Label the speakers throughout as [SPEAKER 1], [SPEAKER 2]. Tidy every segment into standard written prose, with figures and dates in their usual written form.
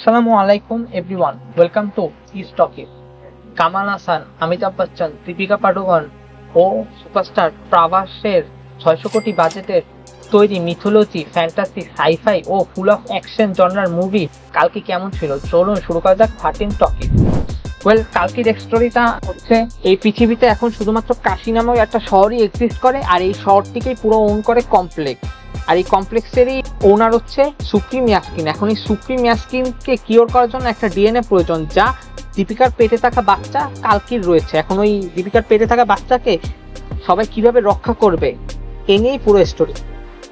[SPEAKER 1] আসসালামু আলাইকুম everyone, welcome to is talkies. Kamal Haasan, Amitabh Bachchan, Deepika Padukone ও সুপারস্টার প্রভাসের 600 কোটি বাজেটের তৈরি মিথোলজি, ফ্যান্টাসি, সাইফাই ও ফুল অফ অ্যাকশন জনরার মুভি কালকি কেমন ছিল, চলুন শুরু করা যাক 13 টকিজ। কালকির স্টোরিটা হচ্ছে, এই পৃথিবীতে এখন শুধুমাত্র কাশি নামক একটা শহরই এক্সিস্ট করে, আর এই শহরটিকেই পুরো ওন করে কমপ্লেক্স। আর এই কমপ্লেক্সেরই ওনার হচ্ছে সুপ্রিম ইয়াস্কিন। এখন এই সুপ্রিম ইয়াস্কিনকে কিওর করার জন্য একটা ডিএনএ প্রয়োজন, যা দীপিকার পেটে থাকা বাচ্চা কালকির রয়েছে। এখন ওই দীপিকার পেটে থাকা বাচ্চাকে সবাই কিভাবে রক্ষা করবে, এ নিয়েই পুরো স্টোরি।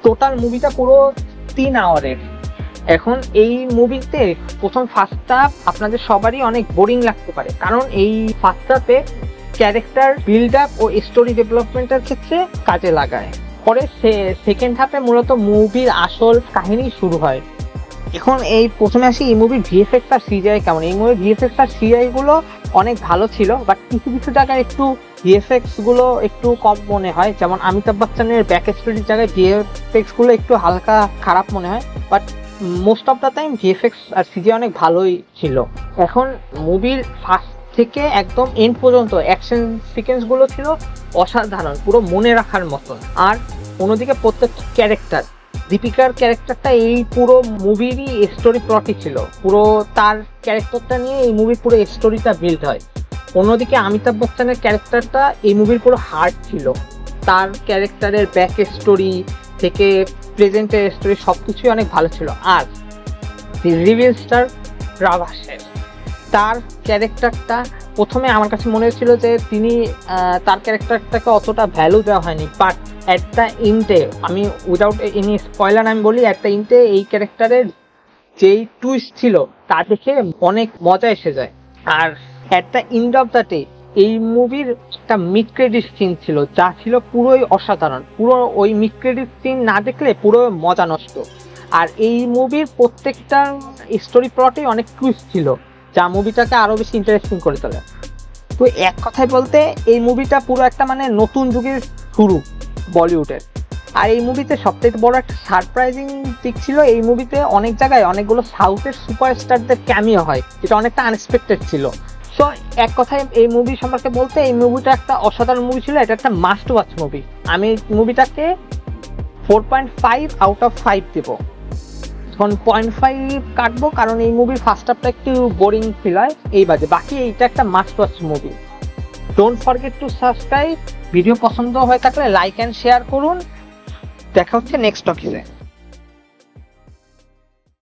[SPEAKER 1] টোটাল মুভিটা পুরো 3 আওয়ারের। এখন এই মুভিতে প্রথম ফার্স্ট হাফ আপনাদের সবারই অনেক বোরিং লাগতে পারে, কারণ এই ফার্স্ট হাফে ক্যারেক্টার বিল্ড আপ ও স্টোরি ডেভেলপমেন্টের ক্ষেত্রে কাজে লাগায়। পরে সেকেন্ড হাফে মূলত মুভির আসল কাহিনী শুরু হয়। এখন এই প্রথমে আসি এই মুভির ভিএফএক্স আর সিজিআই কেমন। এই মুভির ভিএফএক্স আর সিজিআই গুলো অনেক ভালো ছিল, বাট কিছু কিছু জায়গায় একটু ভিএফএক্স গুলো একটু কম মনে হয়। যেমন অমিতাভ বচ্চনের ব্যাক স্টোরির জায়গায় ভিএফএক্স গুলো একটু হালকা খারাপ মনে হয়, but most of the time VFX আর সিজিআই অনেক ভালোই ছিল। এখন মুভির ফার্স্ট থেকে একদম এন্ড পর্যন্ত অ্যাকশন সিকোয়েন্স গুলো ছিল অসাধারণ, পুরো মনে রাখার মতন। আর অন্যদিকে প্রত্যেকটা ক্যারেক্টার, দীপিকার ক্যারেক্টারটা এই পুরো মুভিরই স্টোরি প্লটই ছিল, পুরো তার ক্যারেক্টারটা নিয়ে এই মুভির পুরো স্টোরিটা বিল্ড হয়। অন্যদিকে অমিতাভ বচ্চনের ক্যারেক্টারটা এই মুভির পুরো হার্ট ছিল, তার ক্যারেক্টারের ব্যাক স্টোরি থেকে প্রেজেন্টের স্টোরি সবকিছুই অনেক ভালো ছিল। আর রিভিল স্টার প্রভাসের তার ক্যারেক্টারটা প্রথমে আমার কাছে মনে হচ্ছিল যে তার ক্যারেক্টারটাকে অতটা ভ্যালু দেওয়া হয়নি, বাট অ্যাট দ্য এন্ডে, আমি উইদাউট এনি স্পয়লার আমি বলি, অ্যাট দ্য এন্ডে এই ক্যারেক্টারের যেই টুইস্ট ছিল তা দেখে অনেক মজা এসে যায়। আর at the end of the day এই মুভির একটা মিড ক্রেডিট সিন ছিল, যা ছিল পুরোই অসাধারণ। পুরো ওই মিড ক্রেডিট সিন না দেখলে পুরো মজা নষ্ট। আর এই মুভির প্রত্যেকটা স্টোরি প্লটে অনেক টুইস্ট ছিল, যা মুভিটাকে আরো বেশি ইন্টারেস্টিং করে তোলে। তো এক কথায় বলতে এই মুভিটা পুরো একটা নতুন যুগের শুরু বলিউডের। আর এই মুভিতে সবথেকে বড় একটা সারপ্রাইজিং দিক ছিল, এই মুভিতে অনেক জায়গায় অনেকগুলো সাউথের সুপারস্টারদের ক্যামিও হয়, যেটা অনেকটা আনএক্সপেক্টেড ছিল। সো এক কথায় এই মুভি সম্পর্কে বলতে, এই মুভিটা একটা অসাধারণ মুভি ছিল, এটা একটা মাস্ট ওয়াচ মুভি। আমি মুভিটাকে 4.5 আউট অফ 5 দেবো। এখন 0.5 কাটবো, কারণ এই মুভির ফার্স্ট হাফটা একটু বোরিং ফিল হয়, এই বাজে। বাকি এইটা একটা must watch movie. Don't forget to subscribe. Video পছন্দ হয়ে থাকলে লাইক অ্যান্ড শেয়ার করুন। দেখা হচ্ছে নেক্সট টকিজে।